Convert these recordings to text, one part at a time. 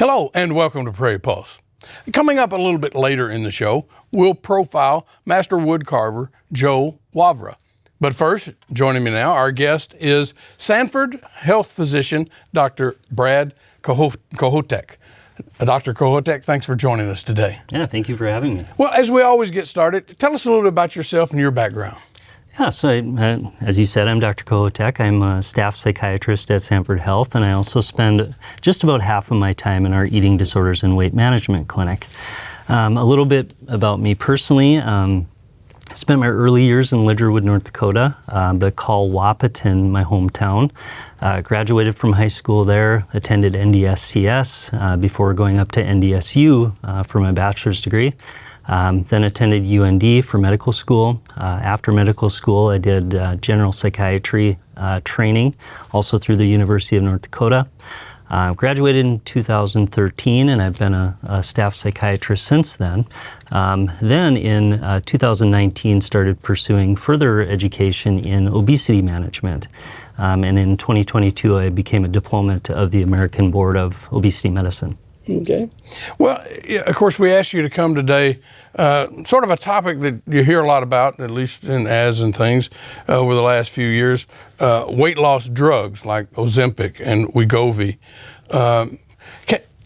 Hello and welcome to Prairie Pulse. Coming up a little bit later in the show, we'll profile Master Wood Carver Joe Wavra. But first, joining me now, our guest is Sanford Health physician, Dr. Brad Kohoutek. Dr. Kohoutek, thanks for joining us today. Yeah, thank you for having me. Well, as we always get started, tell us a little bit about yourself and your background. Yeah, so as you said, I'm Dr. Kohoutek. I'm a staff psychiatrist at Sanford Health, and I also spend just about half of my time in our Eating Disorders and Weight Management Clinic. A little bit about me personally. I spent my early years in Lidgerwood, North Dakota, but call Wahpeton my hometown. Graduated from high school there, attended NDSCS before going up to NDSU for my bachelor's degree. Then attended UND for medical school. After medical school, I did general psychiatry training, also through the University of North Dakota. Graduated in 2013, and I've been a staff psychiatrist since then. Then in 2019, started pursuing further education in obesity management. And in 2022, I became a diplomate of the American Board of Obesity Medicine. Okay. Well, of course, we asked you to come today, sort of a topic that you hear a lot about, at least in ads and things, over the last few years, weight loss drugs like Ozempic and Wegovy.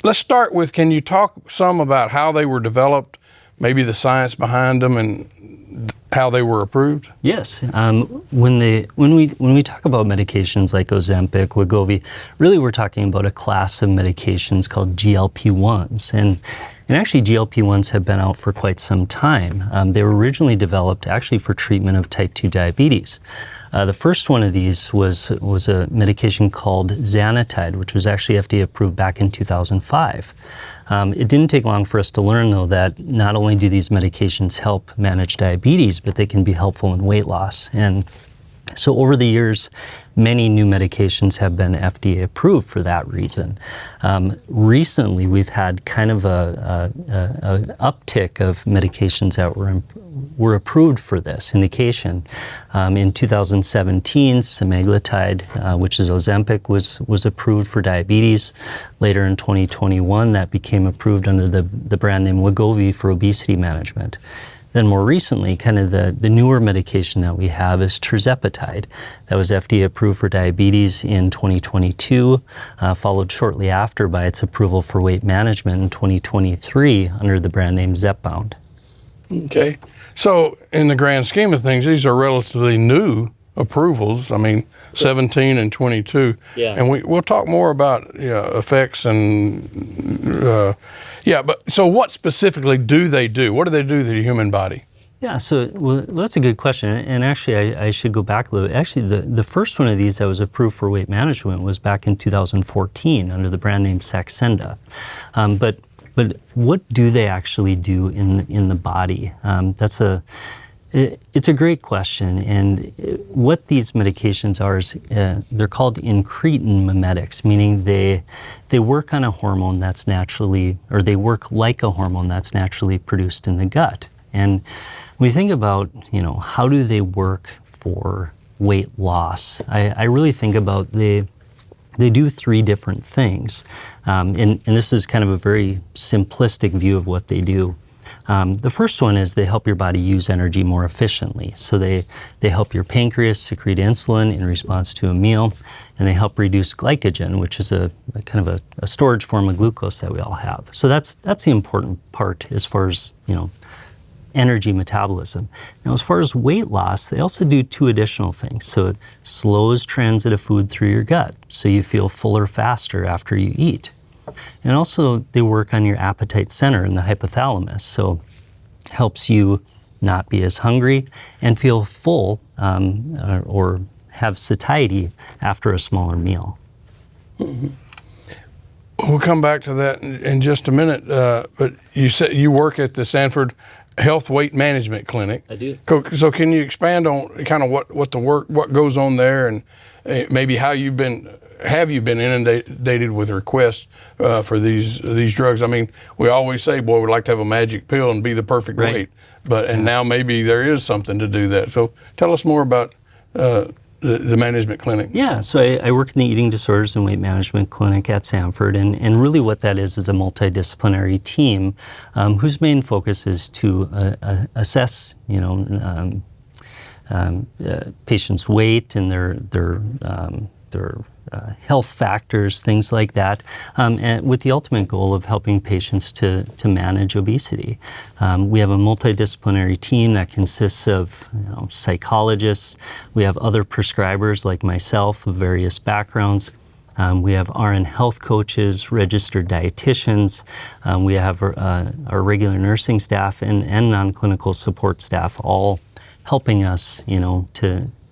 Let's start with, can you talk some about how they were developed, maybe the science behind them and how they were approved? Yes. When we talk about medications like Ozempic, Wegovy, really we're talking about a class of medications called GLP-1s. And actually GLP-1s have been out for quite some time. They were originally developed actually for treatment of type 2 diabetes. The first one of these was a medication called Zanetide, which was actually FDA approved back in 2005. It didn't take long for us to learn, though, that not only do these medications help manage diabetes, but they can be helpful in weight loss. And so over the years, many new medications have been FDA approved for that reason. Recently, we've had kind of a uptick of medications that were approved for this indication. In 2017, semaglutide, which is Ozempic, was approved for diabetes. Later in 2021, that became approved under the brand name Wegovy for obesity management. Then more recently, kind of the newer medication that we have is tirzepatide. That was FDA approved for diabetes in 2022, followed shortly after by its approval for weight management in 2023 under the brand name Zepbound. Okay. So in the grand scheme of things, these are relatively new approvals. I mean, 17 and 22. Yeah. And we'll talk more about effects and, but so what specifically do they do? What do they do to the human body? Yeah, so well, that's a good question. And actually, I should go back a little bit. Actually, the first one of these that was approved for weight management was back in 2014 under the brand name Saxenda. But what do they actually do in the body? It's a great question, and what these medications are is they're called incretin mimetics, meaning they work on a hormone that's naturally, or they work like a hormone that's naturally produced in the gut. And when we think about, how do they work for weight loss, I really think about they do three different things, and this is kind of a very simplistic view of what they do. The first one is they help your body use energy more efficiently. So they help your pancreas secrete insulin in response to a meal, and they help reduce glycogen, which is a kind of a storage form of glucose that we all have. So that's the important part as far as, energy metabolism. Now, as far as weight loss, they also do two additional things. So it slows transit of food through your gut, so you feel fuller faster after you eat. And also, they work on your appetite center in the hypothalamus, so helps you not be as hungry and feel full or have satiety after a smaller meal. Mm-hmm. We'll come back to that in just a minute, but you said you work at the Sanford Health Weight Management Clinic. I do. So can you expand on kind of what goes on there, and maybe how have you been inundated with requests for these drugs? I mean, we always say, boy, we'd like to have a magic pill and be the perfect weight, and now maybe there is something to do that. So tell us more about the management clinic? Yeah, so I work in the Eating Disorders and Weight Management Clinic at Sanford, and really what that is a multidisciplinary team whose main focus is to assess, patients' weight and their health factors, things like that, and with the ultimate goal of helping patients to manage obesity. We have a multidisciplinary team that consists of psychologists. We have other prescribers like myself of various backgrounds. We have RN health coaches, registered dietitians. We have our regular nursing staff and non-clinical support staff, all helping us,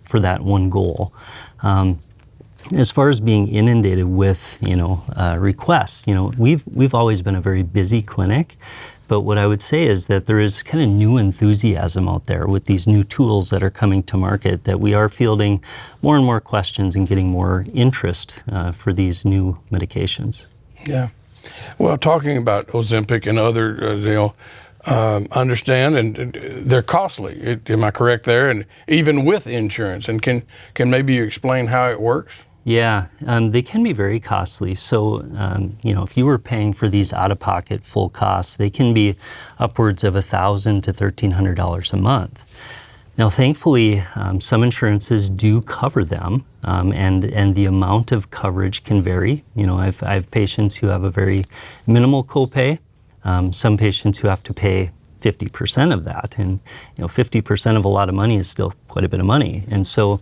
for that one goal. As far as being inundated with, requests, we've always been a very busy clinic, but what I would say is that there is kind of new enthusiasm out there with these new tools that are coming to market, that we are fielding more and more questions and getting more interest for these new medications. Yeah. Well, talking about Ozempic and other, understand, and they're costly. Am I correct there? And even with insurance, and can maybe you explain how it works? Yeah, they can be very costly. So, if you were paying for these out-of-pocket full costs, they can be upwards of $1,000 to $1,300 a month. Now, thankfully, some insurances do cover them, and the amount of coverage can vary. I have patients who have a very minimal copay. Some patients who have to pay 50% of that, and 50% of a lot of money is still quite a bit of money. And so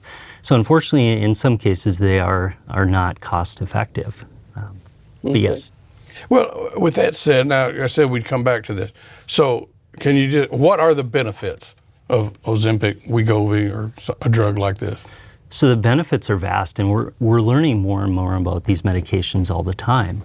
unfortunately, in some cases, they are not cost effective. But yes. Well, with that said, now I said we'd come back to this. So, what are the benefits of Ozempic, Wegovy, or a drug like this? So the benefits are vast, and we're learning more and more about these medications all the time.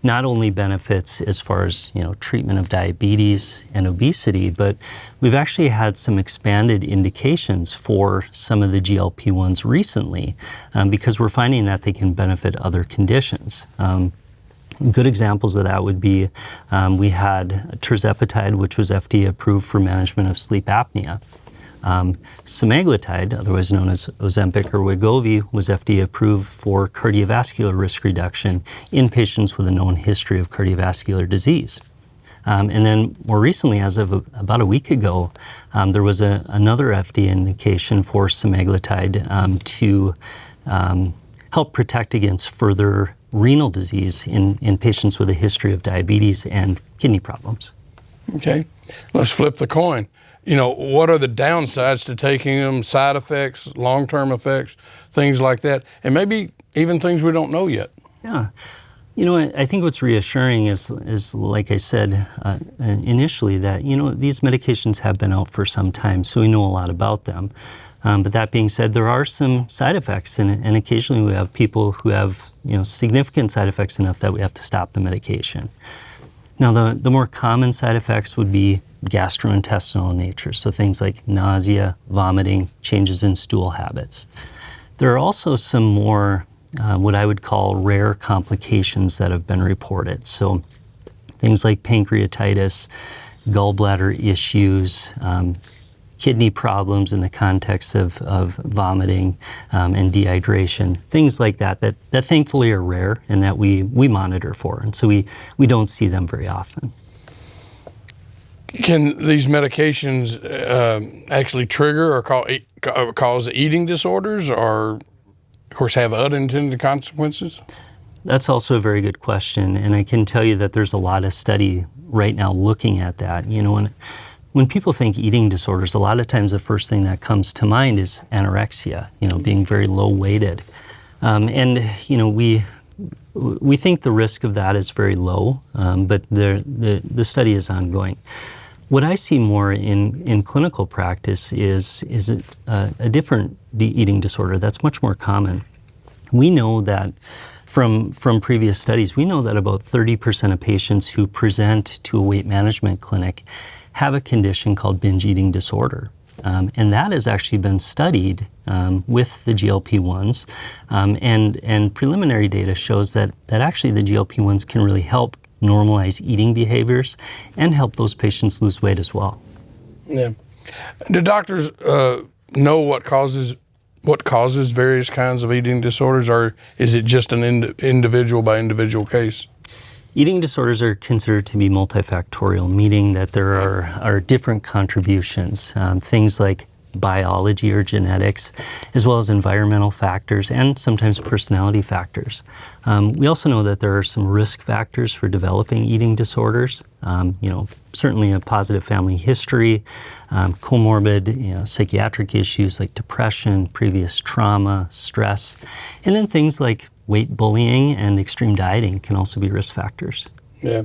Not only benefits as far as treatment of diabetes and obesity, but we've actually had some expanded indications for some of the GLP-1s recently, because we're finding that they can benefit other conditions. Good examples of that would be we had tirzepatide, which was FDA approved for management of sleep apnea. Semaglutide, otherwise known as Ozempic or Wegovy, was FDA approved for cardiovascular risk reduction in patients with a known history of cardiovascular disease. And then more recently, as of about a week ago, there was another FDA indication for semaglutide to help protect against further renal disease in patients with a history of diabetes and kidney problems. Okay, let's flip the coin. What are the downsides to taking them, side effects, long-term effects, things like that, and maybe even things we don't know yet? Yeah. I think what's reassuring is like I said initially, that, these medications have been out for some time, so we know a lot about them. But that being said, there are some side effects, and occasionally we have people who have, significant side effects enough that we have to stop the medication. Now, the more common side effects would be gastrointestinal in nature, so things like nausea, vomiting, changes in stool habits. There are also some more what I would call rare complications that have been reported. So things like pancreatitis, gallbladder issues, kidney problems in the context of vomiting and dehydration, things like that thankfully are rare and that we monitor for, and so we don't see them very often. Can these medications actually trigger or cause eating disorders, or, of course, have unintended consequences? That's also a very good question, and I can tell you that there's a lot of study right now looking at that. When people think eating disorders, a lot of times the first thing that comes to mind is anorexia, being very low-weighted. We think the risk of that is very low, but the study is ongoing. What I see more in clinical practice is a different eating disorder that's much more common. We know that from previous studies, we know that about 30% of patients who present to a weight management clinic have a condition called binge eating disorder. And that has actually been studied with the GLP-1s, and preliminary data shows that actually the GLP-1s can really help normalize eating behaviors and help those patients lose weight as well. Yeah. Do doctors know what causes what causes various kinds of eating disorders, or is it just an individual by individual case? Eating disorders are considered to be multifactorial, meaning that there are different contributions, things like biology or genetics, as well as environmental factors and sometimes personality factors. We also know that there are some risk factors for developing eating disorders. Certainly a positive family history, comorbid, psychiatric issues like depression, previous trauma, stress, and then things like weight bullying and extreme dieting can also be risk factors. Yeah.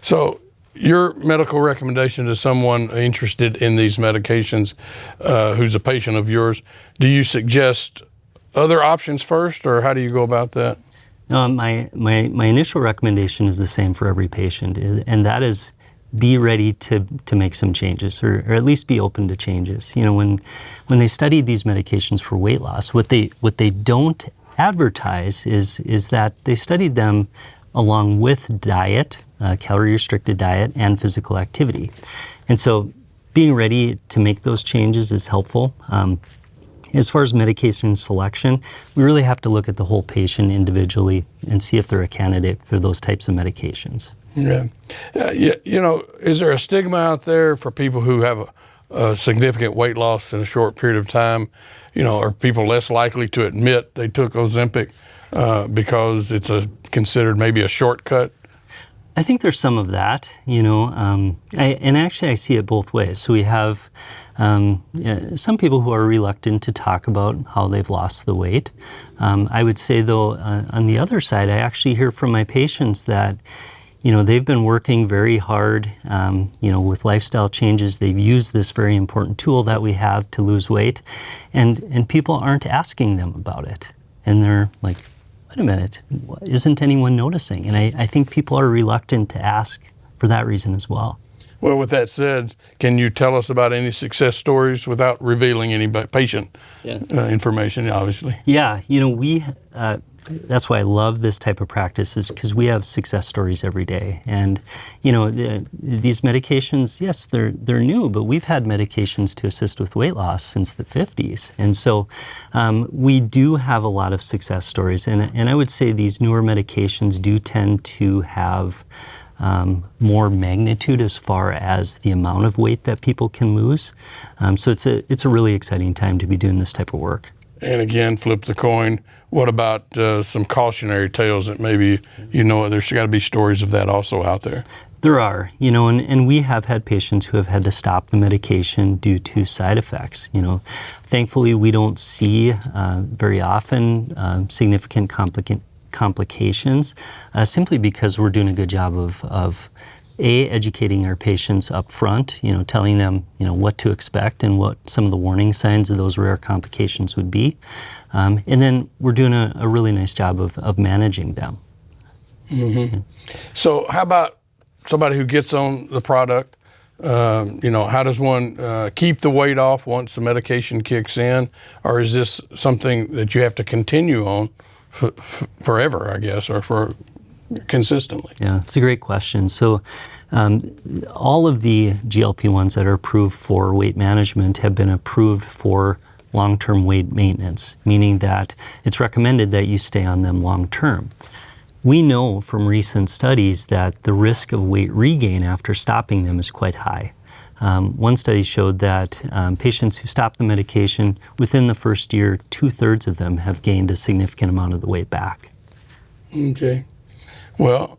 So your medical recommendation to someone interested in these medications who's a patient of yours, do you suggest other options first, or how do you go about that? No, my initial recommendation is the same for every patient, and that is be ready to make some changes, or at least be open to changes. When they studied these medications for weight loss, what they don't advertise is that they studied them along with diet, calorie-restricted diet, and physical activity. And so being ready to make those changes is helpful. As far as medication selection, we really have to look at the whole patient individually and see if they're a candidate for those types of medications. Yeah. Is there a stigma out there for people who have a significant weight loss in a short period of time? Are people less likely to admit they took Ozempic because it's considered maybe a shortcut? I think there's some of that, I see it both ways. So we have some people who are reluctant to talk about how they've lost the weight. I would say, though, on the other side, I actually hear from my patients that they've been working very hard, with lifestyle changes. They've used this very important tool that we have to lose weight, and people aren't asking them about it. And they're like, wait a minute, isn't anyone noticing? And I think people are reluctant to ask for that reason as well. Well, with that said, can you tell us about any success stories without revealing any patient information, obviously? Yeah, that's why I love this type of practice, is because we have success stories every day. And, these medications, yes, they're new, but we've had medications to assist with weight loss since the 50s. And so we do have a lot of success stories. And I would say these newer medications do tend to have more magnitude as far as the amount of weight that people can lose. So it's a really exciting time to be doing this type of work. And again, flip the coin. What about some cautionary tales that maybe, there's got to be stories of that also out there? There are, and we have had patients who have had to stop the medication due to side effects. Thankfully, we don't see very often significant complications, simply because we're doing a good job of educating our patients up front, telling them, what to expect and what some of the warning signs of those rare complications would be. And then we're doing a really nice job of managing them. Mm-hmm. So how about somebody who gets on the product? How does one keep the weight off once the medication kicks in? Or is this something that you have to continue on forever, I guess, or for consistently? Yeah, it's a great question. So all of the GLP-1s that are approved for weight management have been approved for long-term weight maintenance, meaning that it's recommended that you stay on them long-term. We know from recent studies that the risk of weight regain after stopping them is quite high. One study showed that patients who stop the medication, within the first year, 2/3 of them have gained a significant amount of the weight back. Okay. Well,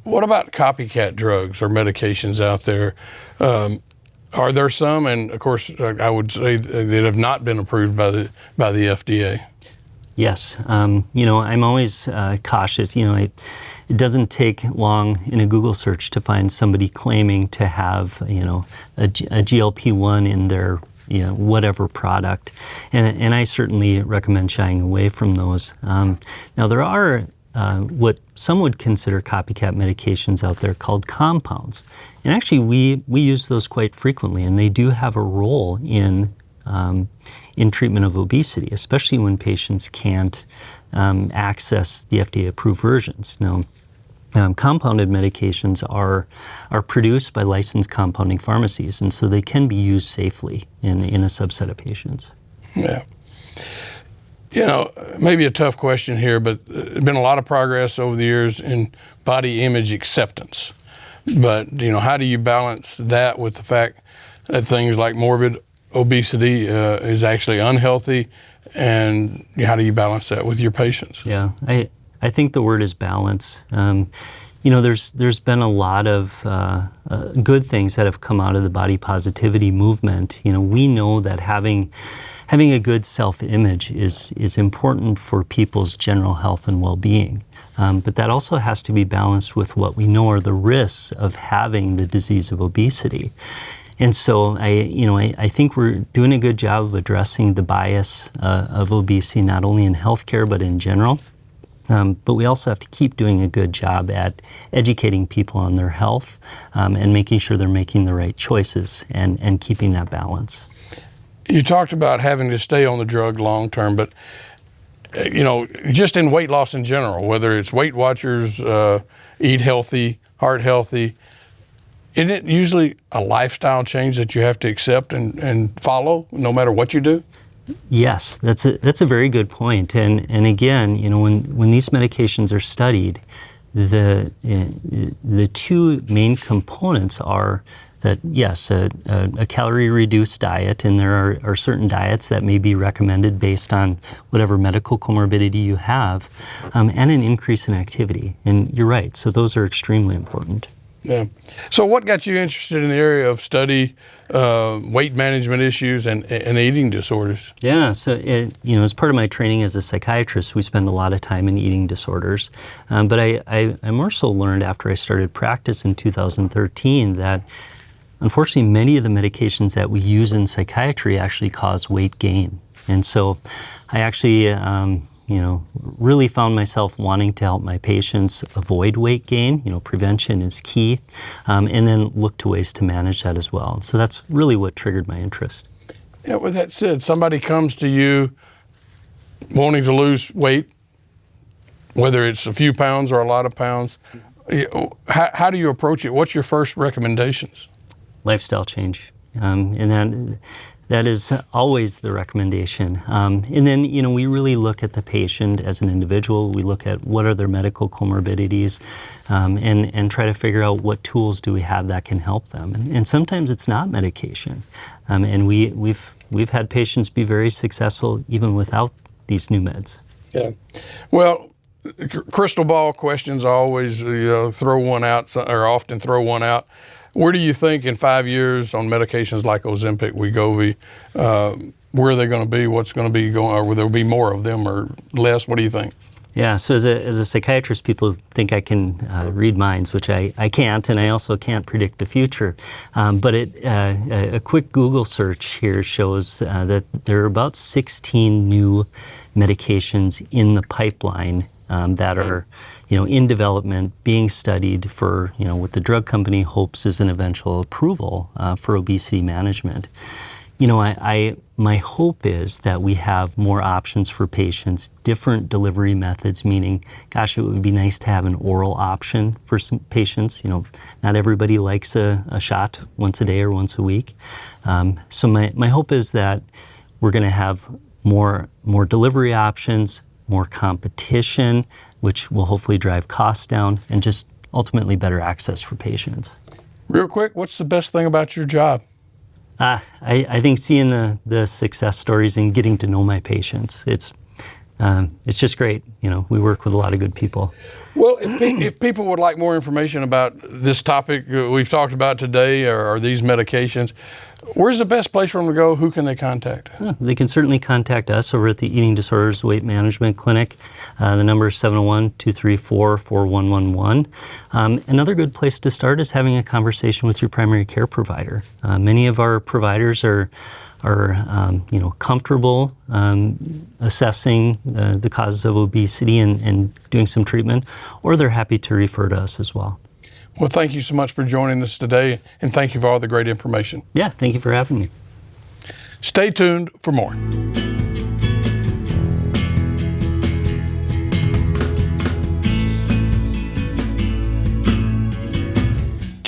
what about copycat drugs or medications out there? Are there some? And of course, I would say that have not been approved by the FDA. Yes. I'm always cautious. It doesn't take long in a Google search to find somebody claiming to have, a GLP-1 in their, whatever product. And I certainly recommend shying away from those. Now, there are what some would consider copycat medications out there called compounds. And actually, we use those quite frequently, and they do have a role in treatment of obesity, especially when patients can't access the FDA-approved versions. Now, compounded medications are produced by licensed compounding pharmacies, and so they can be used safely in a subset of patients. Yeah. You know, maybe a tough question here, but there's been a lot of progress over the years in body image acceptance. But, you know, how do you balance that with the fact that things like morbid obesity is actually unhealthy, and how do you balance that with your patients? Yeah, I think the word is balance. You know, there's been a lot of good things that have come out of the body positivity movement. You know, we know that having a good self-image is important for people's general health and well-being. But that also has to be balanced with what we know are the risks of having the disease of obesity. And so I think we're doing a good job of addressing the bias of obesity, not only in healthcare, but in general. But we also have to keep doing a good job at educating people on their health and making sure they're making the right choices and keeping that balance. You talked about having to stay on the drug long term, but you know, just in weight loss in general, whether it's Weight Watchers, Eat Healthy, Heart Healthy, isn't it usually a lifestyle change that you have to accept and follow no matter what you do? Yes, that's a very good point. And again, you know, when these medications are studied, the two main components are that, yes, a calorie-reduced diet, and there are certain diets that may be recommended based on whatever medical comorbidity you have, and an increase in activity. And you're right, so those are extremely important. Yeah. So what got you interested in the area of study, weight management issues and eating disorders? Yeah, so you know, as part of my training as a psychiatrist, we spend a lot of time in eating disorders. But I more so learned after I started practice in 2013 that unfortunately many of the medications that we use in psychiatry actually cause weight gain. And so I actually you know, really found myself wanting to help my patients avoid weight gain. You know, prevention is key, and then look to ways to manage that as well. So that's really what triggered my interest. Yeah, with that said, somebody comes to you wanting to lose weight, whether it's a few pounds or a lot of pounds. How do you approach it? What's your first recommendations? Lifestyle change, and that is always the recommendation. And then, you know, we really look at the patient as an individual. We look at what are their medical comorbidities, and try to figure out what tools do we have that can help them. And sometimes it's not medication. And we've had patients be very successful even without these new meds. Yeah. Well, crystal ball questions always, you know, throw one out, or often throw one out. Where do you think in 5 years on medications like Ozempic, Wegovy, where are they going to be? What's going to be going? Or will there be more of them or less? What do you think? Yeah, so as a psychiatrist, people think I can read minds, which I can't, and I also can't predict the future. But a quick Google search here shows that there are about 16 new medications in the pipeline that are, you know, in development, being studied for, you know, what the drug company hopes is an eventual approval for obesity management. You know, my hope is that we have more options for patients, different delivery methods, meaning, gosh, it would be nice to have an oral option for some patients. You know, not everybody likes a shot once a day or once a week. So my hope is that we're going to have more delivery options, more competition, which will hopefully drive costs down, and just ultimately better access for patients. Real quick, what's the best thing about your job? I think seeing the success stories and getting to know my patients, it's just great. You know, we work with a lot of good people. Well, if people would like more information about this topic we've talked about today, or these medications, where's the best place for them to go? Who can they contact? They can certainly contact us over at the Eating Disorders Weight Management Clinic. The number is 701-234-4111. Another good place to start is having a conversation with your primary care provider. Many of our providers are you know, comfortable assessing the causes of obesity and doing some treatment, or they're happy to refer to us as well. Well, thank you so much for joining us today, and thank you for all the great information. Yeah, thank you for having me. Stay tuned for more.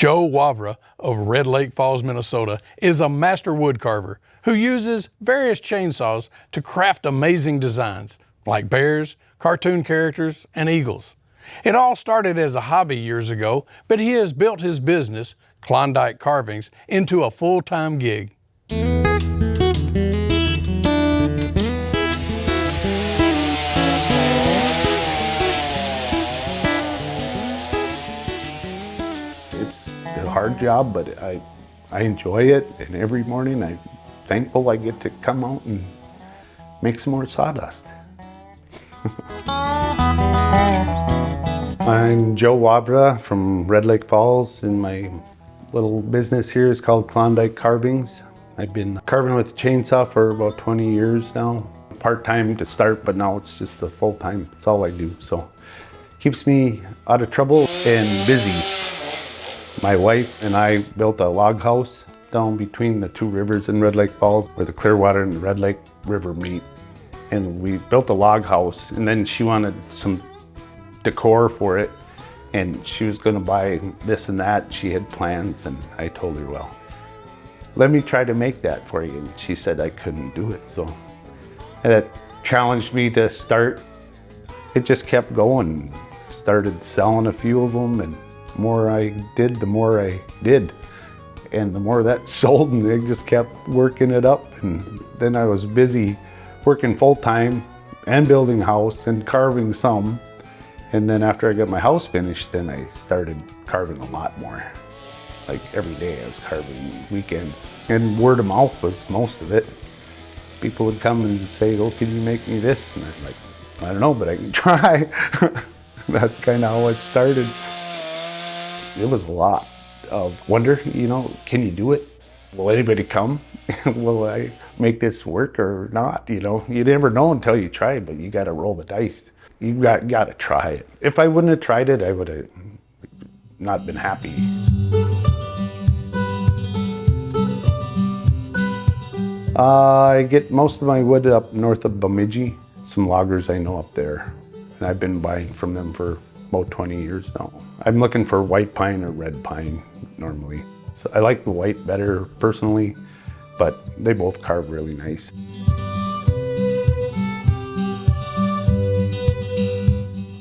Joe Wavra of Red Lake Falls, Minnesota, is a master wood carver who uses various chainsaws to craft amazing designs like bears, cartoon characters, and eagles. It all started as a hobby years ago, but he has built his business, Klondike Carvings, into a full-time gig. It's a hard job, but I enjoy it, and every morning I'm thankful I get to come out and make some more sawdust. I'm Joe Wavra from Red Lake Falls, and my little business here is called Klondike Carvings. I've been carving with a chainsaw for about 20 years now. Part-time to start, but now it's just a full-time. It's all I do, so keeps me out of trouble and busy. My wife and I built a log house down between the two rivers in Red Lake Falls where the Clearwater and the Red Lake River meet. And we built a log house, and then she wanted some decor for it, and she was gonna buy this and that. She had plans, and I told her, well, let me try to make that for you. And she said I couldn't do it, so that challenged me to start. It just kept going. Started selling a few of them, and the more I did, the more I did. And the more that sold, and they just kept working it up. And then I was busy working full-time and building a house and carving some. And then after I got my house finished, then I started carving a lot more. Like every day I was carving, weekends. And word of mouth was most of it. People would come and say, oh, can you make me this? And I'm like, I don't know, but I can try. That's kind of how it started. It was a lot of wonder, can you do it? Will anybody come? Will I make this work or not? You never know until you try, but you got to roll the dice. You got to try it. If I wouldn't have tried it, I would have not been happy. I get most of my wood up north of Bemidji. Some loggers I know up there, and I've been buying from them for about 20 years now. I'm looking for white pine or red pine normally. So I like the white better personally, but they both carve really nice.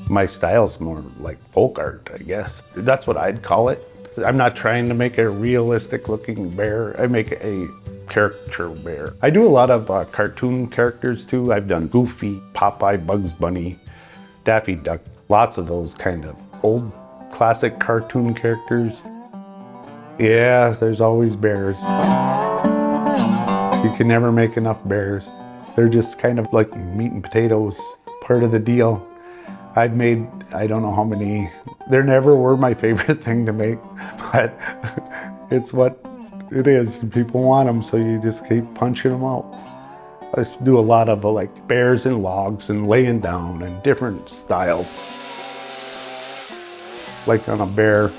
My style's more like folk art, I guess. That's what I'd call it. I'm not trying to make a realistic looking bear. I make a caricature bear. I do a lot of cartoon characters too. I've done Goofy, Popeye, Bugs Bunny, Daffy Duck, lots of those kind of old classic cartoon characters. Yeah, there's always bears. You can never make enough bears. They're just kind of like meat and potatoes, part of the deal. I've made, I don't know how many. They never were my favorite thing to make, but it's what it is. People want them, so you just keep punching them out. I do a lot of like bears and logs and laying down and different styles. Like on a bear,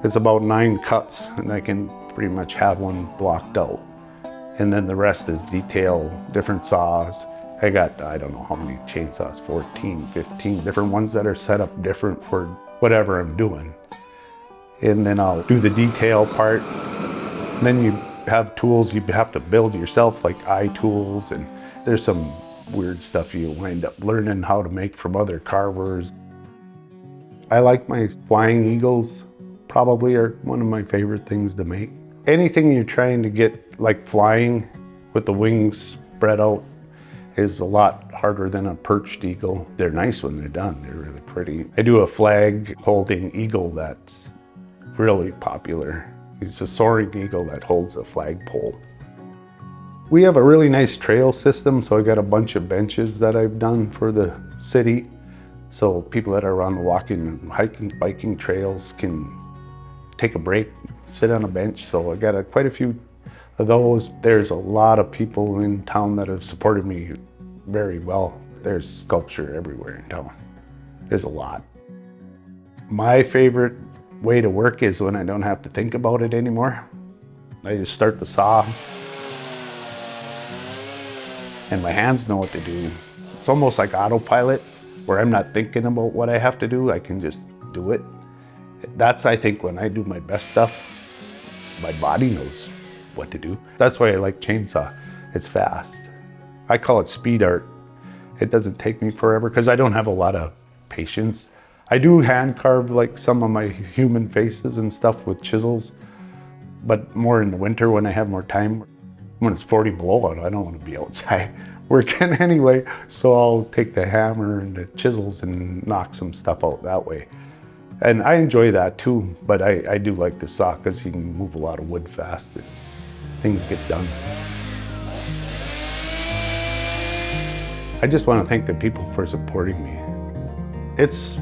it's about 9 cuts, and I can pretty much have one blocked out. And then the rest is detail, different saws. I got, I don't know how many chainsaws, 14, 15 different ones that are set up different for whatever I'm doing. And then I'll do the detail part. And then you have tools you have to build yourself, like eye tools, and there's some weird stuff you wind up learning how to make from other carvers. I like my flying eagles, probably are one of my favorite things to make. Anything you're trying to get like flying with the wings spread out is a lot harder than a perched eagle. They're nice when they're done, they're really pretty. I do a flag holding eagle that's really popular. It's a soaring eagle that holds a flagpole. We have a really nice trail system, so I got a bunch of benches that I've done for the city. So people that are on the walking and hiking, biking trails can take a break, sit on a bench. So I got quite a few of those. There's a lot of people in town that have supported me very well. There's sculpture everywhere in town. There's a lot. My favorite way to work is when I don't have to think about it anymore. I just start the saw, and my hands know what to do. It's almost like autopilot, where I'm not thinking about what I have to do, I can just do it. That's, I think, when I do my best stuff, my body knows what to do. That's why I like chainsaw. It's fast. I call it speed art. It doesn't take me forever because I don't have a lot of patience. I do hand carve like some of my human faces and stuff with chisels, but more in the winter when I have more time. When it's 40 below out, I don't want to be outside working anyway, so I'll take the hammer and the chisels and knock some stuff out that way. And I enjoy that too, but I do like the saw because you can move a lot of wood fast and things get done. I just want to thank the people for supporting me. It's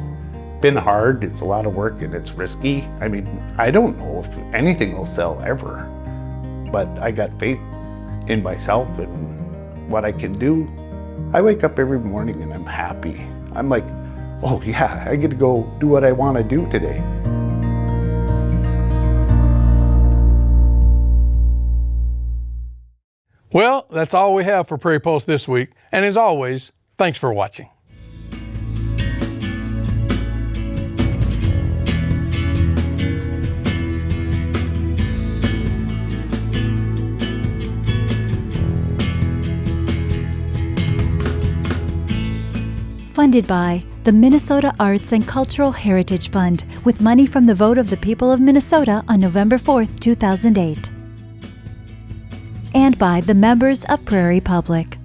been hard, it's a lot of work, and it's risky. I mean, I don't know if anything will sell ever, but I got faith in myself and what I can do. I wake up every morning and I'm happy. I'm like, oh yeah, I get to go do what I want to do today. Well, that's all we have for Prairie Pulse this week. And as always, thanks for watching. Funded by the Minnesota Arts and Cultural Heritage Fund with money from the vote of the people of Minnesota on November 4th, 2008. And by the members of Prairie Public.